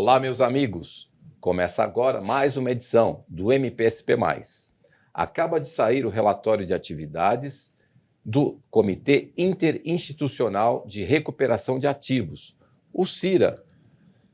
Olá, meus amigos! Começa agora mais uma edição do MPSP+. Acaba de sair o relatório de atividades do Comitê Interinstitucional de Recuperação de Ativos, o CIRA,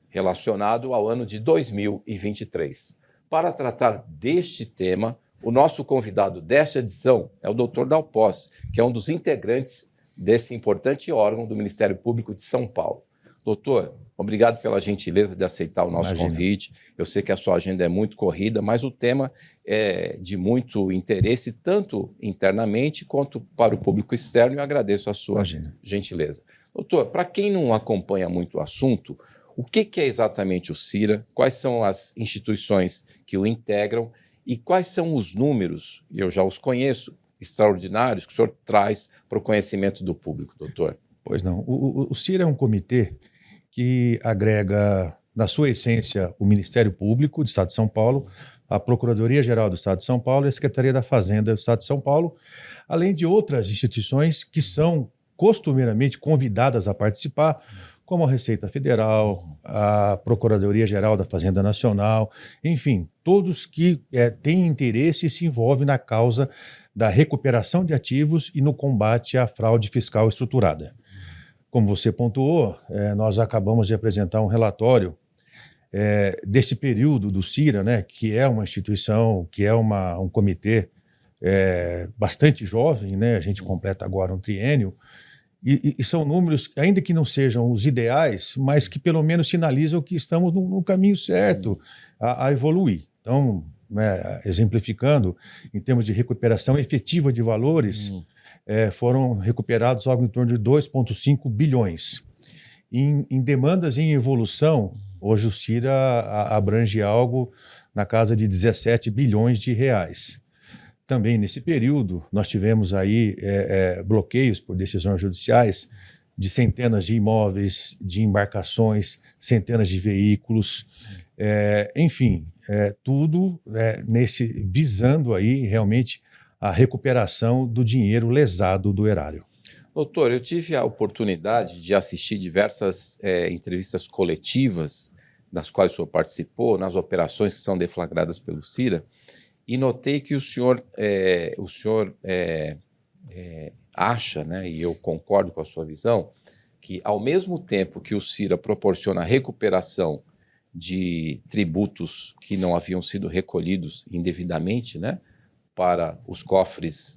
relacionado ao ano de 2023. Para tratar deste tema, o nosso convidado desta edição é o Dr. Dalpós, que é um dos integrantes desse importante órgão do Ministério Público de São Paulo. Doutor, obrigado pela gentileza de aceitar o nosso convite. Eu sei que a sua agenda é muito corrida, mas o tema é de muito interesse, tanto internamente quanto para o público externo, e eu agradeço a sua gentileza. Doutor, para quem não acompanha muito o assunto, o que é exatamente o CIRA? Quais são as instituições que o integram e quais são os números, eu já os conheço, extraordinários, que o senhor traz para o conhecimento do público, doutor? Pois não. O CIRA é um comitê que agrega, na sua essência, o Ministério Público do Estado de São Paulo, a Procuradoria-Geral do Estado de São Paulo e a Secretaria da Fazenda do Estado de São Paulo, além de outras instituições que são costumeiramente convidadas a participar, como a Receita Federal, a Procuradoria-Geral da Fazenda Nacional, enfim, todos que têm interesse e se envolvem na causa da recuperação de ativos e no combate à fraude fiscal estruturada. Como você pontuou, nós acabamos de apresentar um relatório desse período do CIRA, né, que é uma instituição, que é um comitê bastante jovem, né, a gente completa agora um triênio, e são números, ainda que não sejam os ideais, mas que pelo menos sinalizam que estamos no caminho certo a evoluir. Então, exemplificando, em termos de recuperação efetiva de valores, foram recuperados algo em torno de 2,5 bilhões. Em demandas em evolução, hoje o CIRA abrange algo na casa de 17 bilhões de reais. Também nesse período, nós tivemos aí bloqueios por decisões judiciais de centenas de imóveis, de embarcações, centenas de veículos, enfim, tudo visando aí realmente a recuperação do dinheiro lesado do erário. Doutor, eu tive a oportunidade de assistir diversas entrevistas coletivas das quais o senhor participou, nas operações que são deflagradas pelo CIRA, e notei que o senhor acha, né, e eu concordo com a sua visão, que ao mesmo tempo que o CIRA proporciona a recuperação de tributos que não haviam sido recolhidos indevidamente, né, para os cofres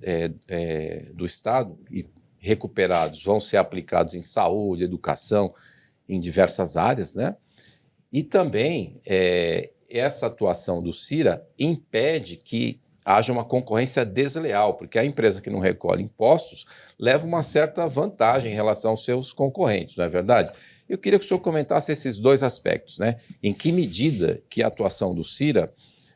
do Estado, e recuperados vão ser aplicados em saúde, educação, em diversas áreas, né? E também essa atuação do CIRA impede que haja uma concorrência desleal, porque a empresa que não recolhe impostos leva uma certa vantagem em relação aos seus concorrentes, não é verdade? Eu queria que o senhor comentasse esses dois aspectos, né? Em que medida que a atuação do CIRA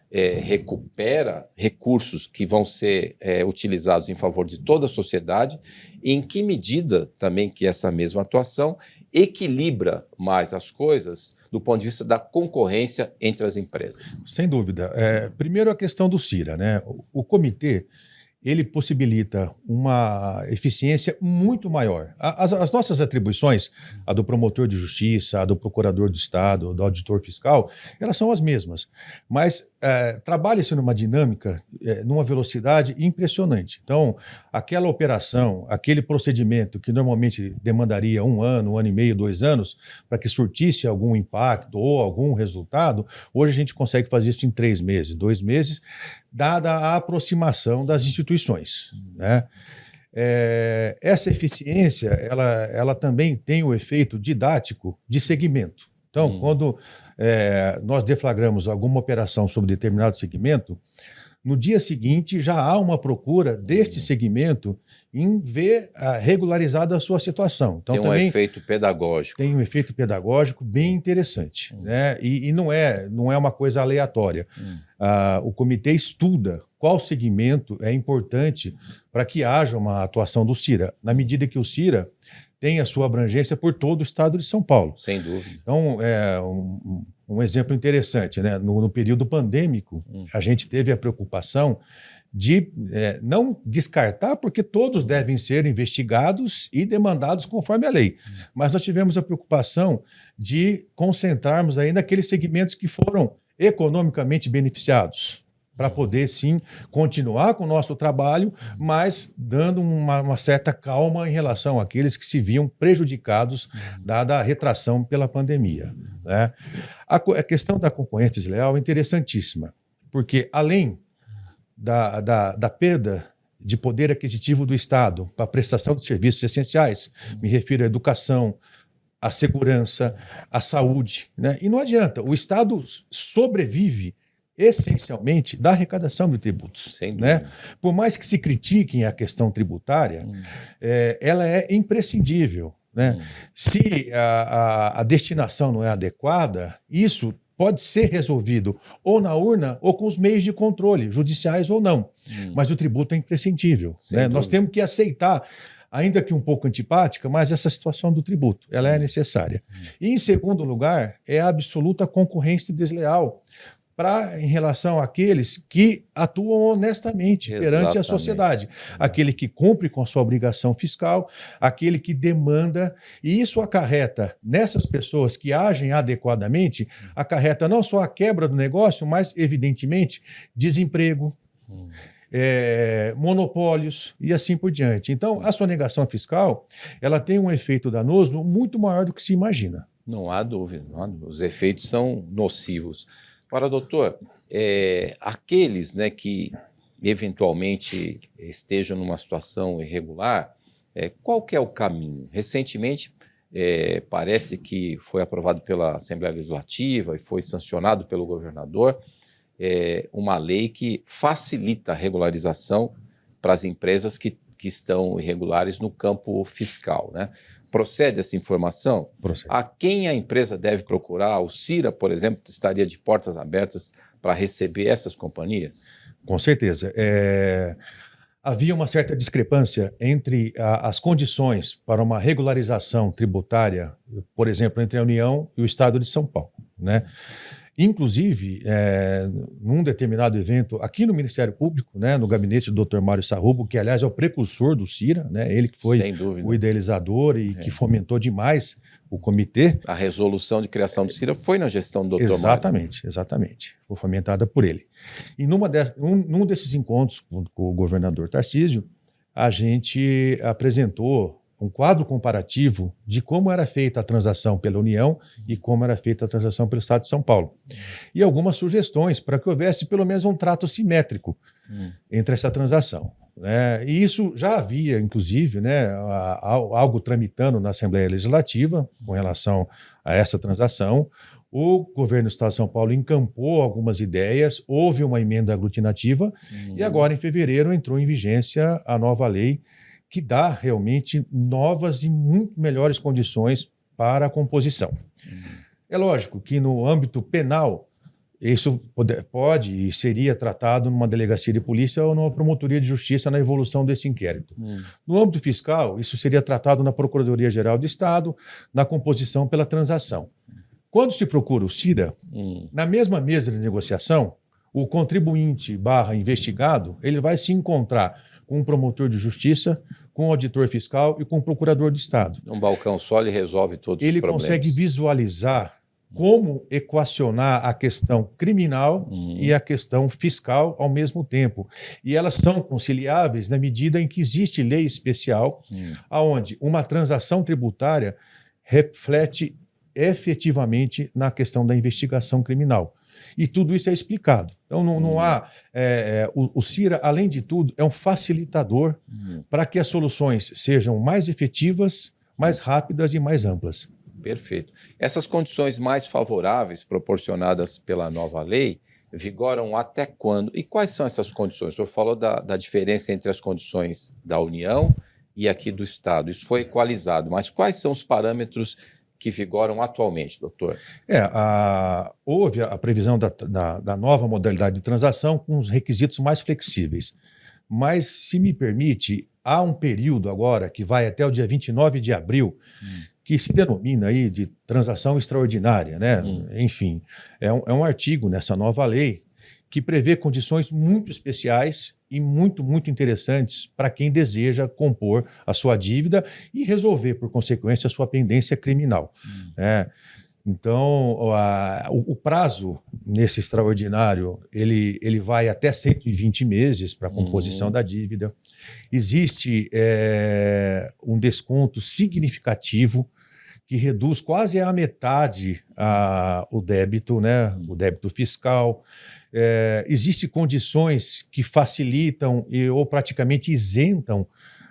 recupera recursos que vão ser utilizados em favor de toda a sociedade, e em que medida também que essa mesma atuação equilibra mais as coisas do ponto de vista da concorrência entre as empresas. Sem dúvida. Primeiro a questão do CIRA, né? O comitê, ele possibilita uma eficiência muito maior. As nossas atribuições, a do promotor de justiça, a do procurador do Estado, do auditor fiscal, elas são as mesmas. Mas trabalha-se numa dinâmica, numa velocidade impressionante. Então, aquela operação, aquele procedimento que normalmente demandaria 1 ano e meio, 2 anos, para que surtisse algum impacto ou algum resultado, hoje a gente consegue fazer isso em 3 meses, 2 meses, dada a aproximação das instituições, né? Essa eficiência, ela também tem o efeito didático de segmento. Então, quando nós deflagramos alguma operação sobre determinado segmento, no dia seguinte já há uma procura deste segmento em ver regularizada a sua situação. Então, tem um efeito pedagógico. Tem um efeito pedagógico bem interessante, né? E não é uma coisa aleatória. O comitê estuda qual segmento é importante para que haja uma atuação do CIRA, na medida que o CIRA tem a sua abrangência por todo o estado de São Paulo. Sem dúvida. Então, um exemplo interessante, né? No período pandêmico, a gente teve a preocupação de não descartar, porque todos devem ser investigados e demandados conforme a lei. Mas nós tivemos a preocupação de concentrarmos aí naqueles segmentos que foram economicamente beneficiados, para poder, sim, continuar com o nosso trabalho, mas dando uma certa calma em relação àqueles que se viam prejudicados, dada a retração pela pandemia, né? A questão da concorrência desleal é interessantíssima, porque além da perda de poder aquisitivo do Estado para a prestação de serviços essenciais, me refiro à educação, à segurança, à saúde, né? E não adianta, o Estado sobrevive essencialmente da arrecadação de tributos, né? Por mais que se critiquem a questão tributária, ela é imprescindível, né? Se a destinação não é adequada, isso pode ser resolvido ou na urna ou com os meios de controle, judiciais ou não. Mas o tributo é imprescindível, né? Nós temos que aceitar, ainda que um pouco antipática, mas essa situação do tributo, ela é necessária. E, em segundo lugar, é a absoluta concorrência desleal em relação àqueles que atuam honestamente perante a sociedade. Aquele que cumpre com a sua obrigação fiscal, aquele que demanda, e isso acarreta, nessas pessoas que agem adequadamente, acarreta não só a quebra do negócio, mas, evidentemente, desemprego, monopólios e assim por diante. Então, a sonegação fiscal, ela tem um efeito danoso muito maior do que se imagina. Não há dúvida, não há dúvida. Os efeitos são nocivos. Agora, doutor, aqueles, né, que eventualmente estejam numa situação irregular, qual que é o caminho? Recentemente, parece que foi aprovado pela Assembleia Legislativa e foi sancionado pelo governador uma lei que facilita a regularização para as empresas que estão irregulares no campo fiscal, né? Procede essa informação? Procede. A quem a empresa deve procurar? O CIRA, por exemplo, estaria de portas abertas para receber essas companhias? Com certeza. Havia uma certa discrepância entre as condições para uma regularização tributária, por exemplo, entre a União e o Estado de São Paulo, né? Inclusive, num determinado evento aqui no Ministério Público, né, no gabinete do Dr. Mário Sarrubo, que, aliás, é o precursor do CIRA, né, ele que foi o idealizador e que fomentou demais o comitê. A resolução de criação do CIRA foi na gestão do Dr. Exatamente, Mário. Exatamente. Foi fomentada por ele. E num desses encontros com o governador Tarcísio, a gente apresentou um quadro comparativo de como era feita a transação pela União e como era feita a transação pelo Estado de São Paulo. E algumas sugestões para que houvesse pelo menos um trato simétrico entre essa transação, né? E isso já havia, inclusive, né, algo tramitando na Assembleia Legislativa com relação a essa transação. O governo do Estado de São Paulo encampou algumas ideias, houve uma emenda aglutinativa e agora, em fevereiro, entrou em vigência a nova lei que dá realmente novas e muito melhores condições para a composição. É lógico que no âmbito penal, isso pode e seria tratado numa delegacia de polícia ou numa promotoria de justiça na evolução desse inquérito. No âmbito fiscal, isso seria tratado na Procuradoria-Geral do Estado, na composição pela transação. Quando se procura o CIRA, na mesma mesa de negociação, o contribuinte / investigado, ele vai se encontrar com um promotor de justiça, com um auditor fiscal e com um procurador de Estado. Um balcão só ele resolve todos os problemas. Ele consegue visualizar como equacionar a questão criminal e a questão fiscal ao mesmo tempo. E elas são conciliáveis na medida em que existe lei especial, onde uma transação tributária reflete efetivamente na questão da investigação criminal. E tudo isso é explicado. Então, não há... o CIRA, além de tudo, é um facilitador para que as soluções sejam mais efetivas, mais rápidas e mais amplas. Perfeito. Essas condições mais favoráveis proporcionadas pela nova lei vigoram até quando? E quais são essas condições? O senhor falou da diferença entre as condições da União e aqui do Estado. Isso foi equalizado, mas quais são os parâmetros que vigoram atualmente, doutor? Houve a previsão da nova modalidade de transação com os requisitos mais flexíveis. Mas, se me permite, há um período agora que vai até o dia 29 de abril, que se denomina aí de transação extraordinária, né? Enfim, é um artigo nessa nova lei que prevê condições muito especiais e muito, muito interessantes para quem deseja compor a sua dívida e resolver, por consequência, a sua pendência criminal. Né? Então, o prazo nesse extraordinário, ele vai até 120 meses para a composição da dívida. Existe um desconto significativo que reduz quase à metade o débito, né? O débito fiscal. Existem condições que facilitam ou praticamente isentam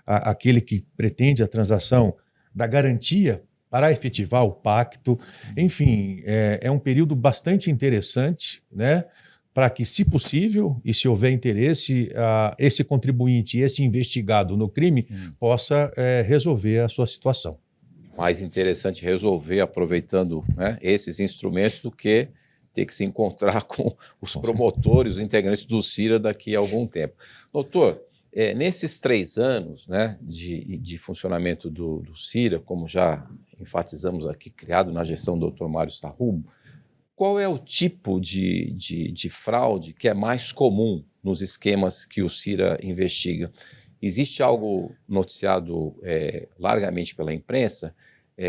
aquele que pretende a transação da garantia para efetivar o pacto. Enfim, é um período bastante interessante, né? Para que, se possível, e se houver interesse, esse contribuinte, esse investigado no crime, possa resolver a sua situação. Mais interessante resolver aproveitando, né, esses instrumentos do que ter que se encontrar com os promotores, os integrantes do CIRA daqui a algum tempo. Doutor, nesses 3 anos, né, de funcionamento do CIRA, como já enfatizamos aqui, criado na gestão do Dr. Mário Sarrubo, qual é o tipo de fraude que é mais comum nos esquemas que o CIRA investiga? Existe algo noticiado largamente pela imprensa,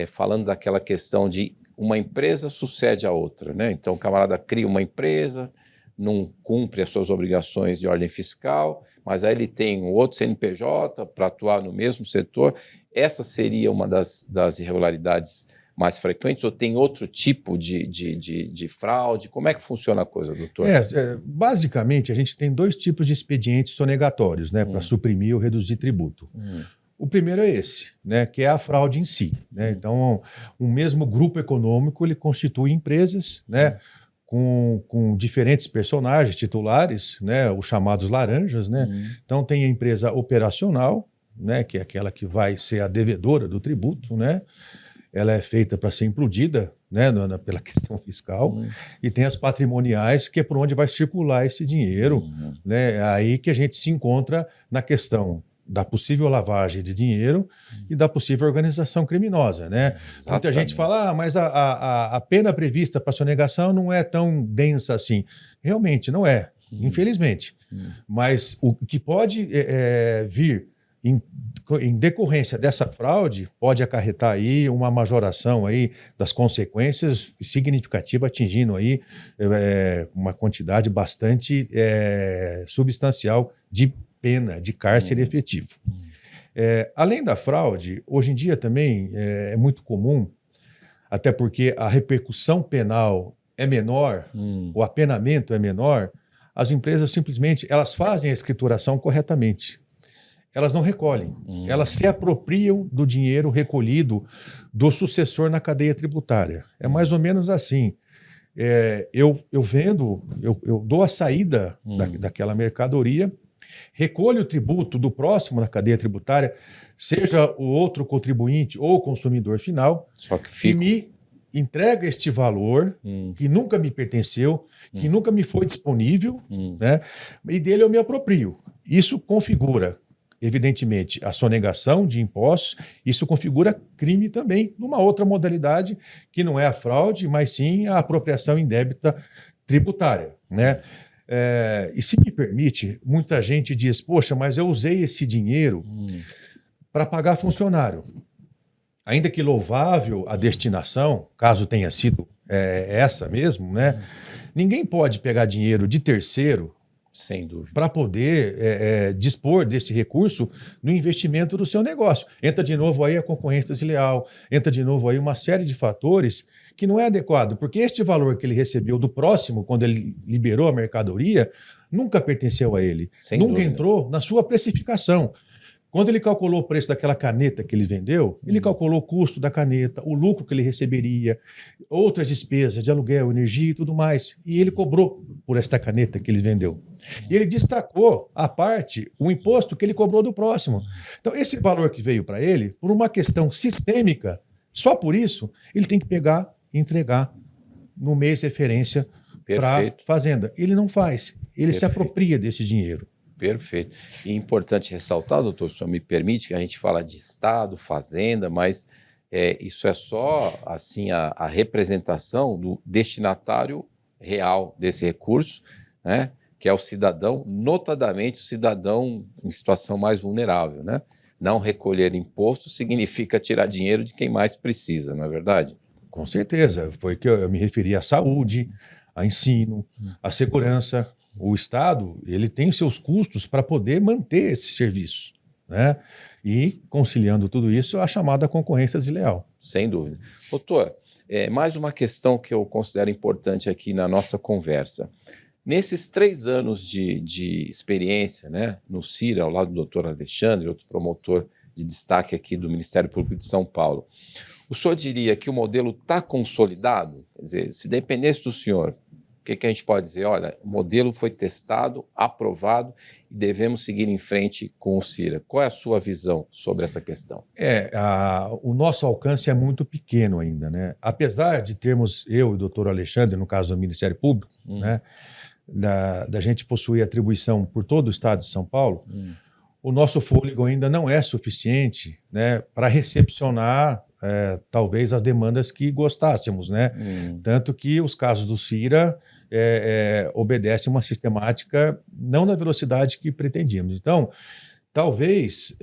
falando daquela questão de uma empresa sucede a outra, né? Então o camarada cria uma empresa, não cumpre as suas obrigações de ordem fiscal, mas aí ele tem um outro CNPJ para atuar no mesmo setor. Essa seria uma das irregularidades mais frequentes, ou tem outro tipo de fraude? Como é que funciona a coisa, doutor? Basicamente, a gente tem 2 tipos de expedientes sonegatórios, né, para suprimir ou reduzir tributo. O primeiro é esse, né, que é a fraude em si. Né? Então, um mesmo grupo econômico ele constitui empresas, né, com diferentes personagens titulares, né, os chamados laranjas. Né? Então, tem a empresa operacional, né, que é aquela que vai ser a devedora do tributo, né? Ela é feita para ser implodida, né, pela questão fiscal, e tem as patrimoniais, que é por onde vai circular esse dinheiro. Né? É aí que a gente se encontra na questão da possível lavagem de dinheiro e da possível organização criminosa. Né? Muita gente fala, mas a pena prevista para sonegação não é tão densa assim. Realmente não é, infelizmente. Mas o que pode vir em decorrência dessa fraude, pode acarretar aí uma majoração aí das consequências significativa, atingindo aí uma quantidade bastante substancial de pena, de cárcere efetivo. Além da fraude, hoje em dia também é muito comum, até porque a repercussão penal é menor, o apenamento é menor, as empresas simplesmente elas fazem a escrituração corretamente. Elas não recolhem, elas se apropriam do dinheiro recolhido do sucessor na cadeia tributária. É mais ou menos assim. Eu dou a saída daquela mercadoria, recolho o tributo do próximo na cadeia tributária, seja o outro contribuinte ou o consumidor final, só que e me entrega este valor que nunca me pertenceu, que nunca me foi disponível, né? E dele eu me aproprio. Isso configura, evidentemente, a sonegação de impostos, isso configura crime também, numa outra modalidade, que não é a fraude, mas sim a apropriação indébita tributária. Né? E se me permite, muita gente diz, poxa, mas eu usei esse dinheiro para pagar funcionário. Ainda que louvável a destinação, caso tenha sido essa mesmo, né? Ninguém pode pegar dinheiro de terceiro, sem dúvida, para poder dispor desse recurso no investimento do seu negócio. Entra de novo aí a concorrência desleal, entra de novo aí uma série de fatores que não é adequado, porque este valor que ele recebeu do próximo, quando ele liberou a mercadoria, nunca pertenceu a ele, nunca entrou na sua precificação. Quando ele calculou o preço daquela caneta que ele vendeu, ele calculou o custo da caneta, o lucro que ele receberia, outras despesas de aluguel, energia e tudo mais. E ele cobrou por esta caneta que ele vendeu. E ele destacou, à parte, o imposto que ele cobrou do próximo. Então, esse valor que veio para ele, por uma questão sistêmica, só por isso, ele tem que pegar e entregar no mês de referência para a fazenda. Ele não faz, ele se apropria desse dinheiro. Perfeito. E importante ressaltar, doutor, o senhor me permite que a gente fala de Estado, Fazenda, mas isso é só assim a representação do destinatário real desse recurso. né? Que é o cidadão, notadamente o cidadão em situação mais vulnerável, né? Não recolher imposto significa tirar dinheiro de quem mais precisa, não é verdade? Com certeza, foi que eu me referi à saúde, a ensino, à segurança. O Estado, ele tem os seus custos para poder manter esses serviços, né? E conciliando tudo isso, a chamada concorrência desleal. Sem dúvida. Doutor, mais uma questão que eu considero importante aqui na nossa conversa. Nesses 3 anos de experiência, né, no CIRA, ao lado do doutor Alexandre, outro promotor de destaque aqui do Ministério Público de São Paulo, o senhor diria que o modelo está consolidado? Quer dizer, se dependesse do senhor, o que a gente pode dizer? Olha, o modelo foi testado, aprovado e devemos seguir em frente com o CIRA. Qual é a sua visão sobre essa questão? O nosso alcance é muito pequeno ainda, né? Apesar de termos, eu e o doutor Alexandre, no caso do Ministério Público, né, da gente possuir atribuição por todo o estado de São Paulo, o nosso fôlego ainda não é suficiente, né, para recepcionar talvez as demandas que gostássemos, né? Tanto que os casos do CIRA obedecem uma sistemática não na velocidade que pretendíamos. Então, talvez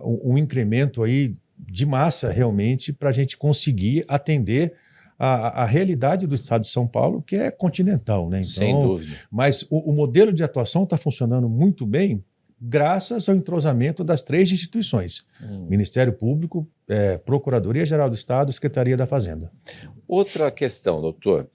um incremento aí de massa realmente para a gente conseguir atender a realidade do estado de São Paulo, que é continental, né? Então, sem dúvida. Mas o modelo de atuação está funcionando muito bem graças ao entrosamento das 3 instituições: Ministério Público, Procuradoria-Geral do Estado e Secretaria da Fazenda. Outra questão, doutor,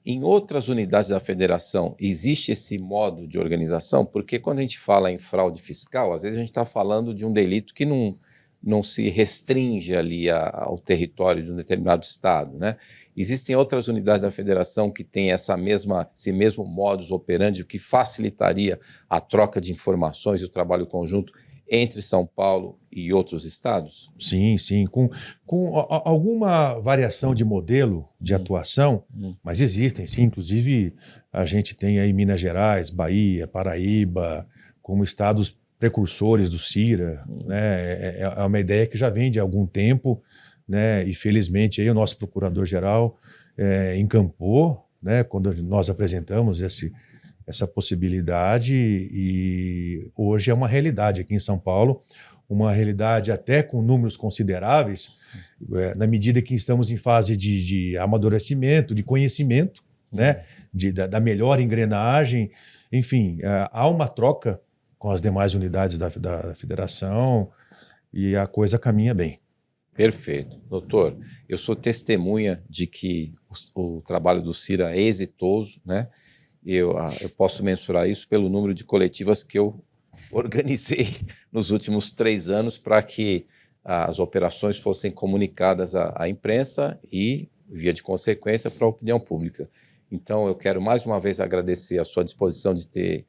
em outras unidades da federação existe esse modo de organização? Porque quando a gente fala em fraude fiscal, às vezes a gente está falando de um delito que não se restringe ali ao território de um determinado estado, né? Existem outras unidades da federação que têm esse mesmo modus operandi, o que facilitaria a troca de informações e o trabalho conjunto entre São Paulo e outros estados? Sim, sim, com alguma variação de modelo de atuação, mas existem, sim. Inclusive, a gente tem aí Minas Gerais, Bahia, Paraíba, como estados precursores do CIRA, né? É uma ideia que já vem de algum tempo, né? E felizmente aí o nosso procurador-geral encampou, né, quando nós apresentamos essa possibilidade, e hoje é uma realidade aqui em São Paulo, uma realidade até com números consideráveis, na medida que estamos em fase de amadurecimento, de conhecimento, né, da melhor engrenagem. Enfim, há uma troca com as demais unidades da federação e a coisa caminha bem. Perfeito. Doutor, eu sou testemunha de que o trabalho do CIRA é exitoso, né? Eu posso mensurar isso pelo número de coletivas que eu organizei nos últimos 3 anos para que as operações fossem comunicadas à imprensa e, via de consequência, para a opinião pública. Então, eu quero mais uma vez agradecer a sua disposição de ter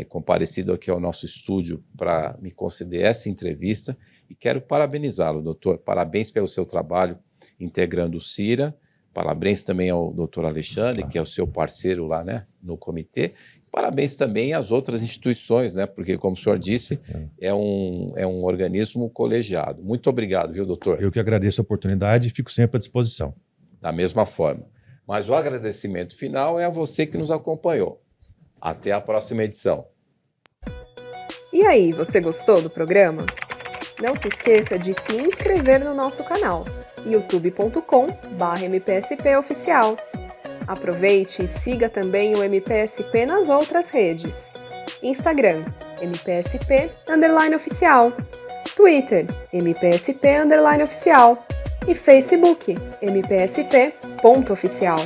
comparecido aqui ao nosso estúdio para me conceder essa entrevista e quero parabenizá-lo, doutor. Parabéns pelo seu trabalho integrando o CIRA, parabéns também ao doutor Alexandre, que é o seu parceiro lá, né, no comitê. Parabéns também às outras instituições, né, porque, como o senhor disse, é um organismo colegiado. Muito obrigado, viu, doutor? Eu que agradeço a oportunidade e fico sempre à disposição. Da mesma forma. Mas o agradecimento final é a você que nos acompanhou. Até a próxima edição. E aí, você gostou do programa? Não se esqueça de se inscrever no nosso canal, youtube.com/mpspoficial. Aproveite e siga também o MPSP nas outras redes. Instagram, MPSP_oficial. Twitter, MPSP_oficial. E Facebook, MPSP.oficial.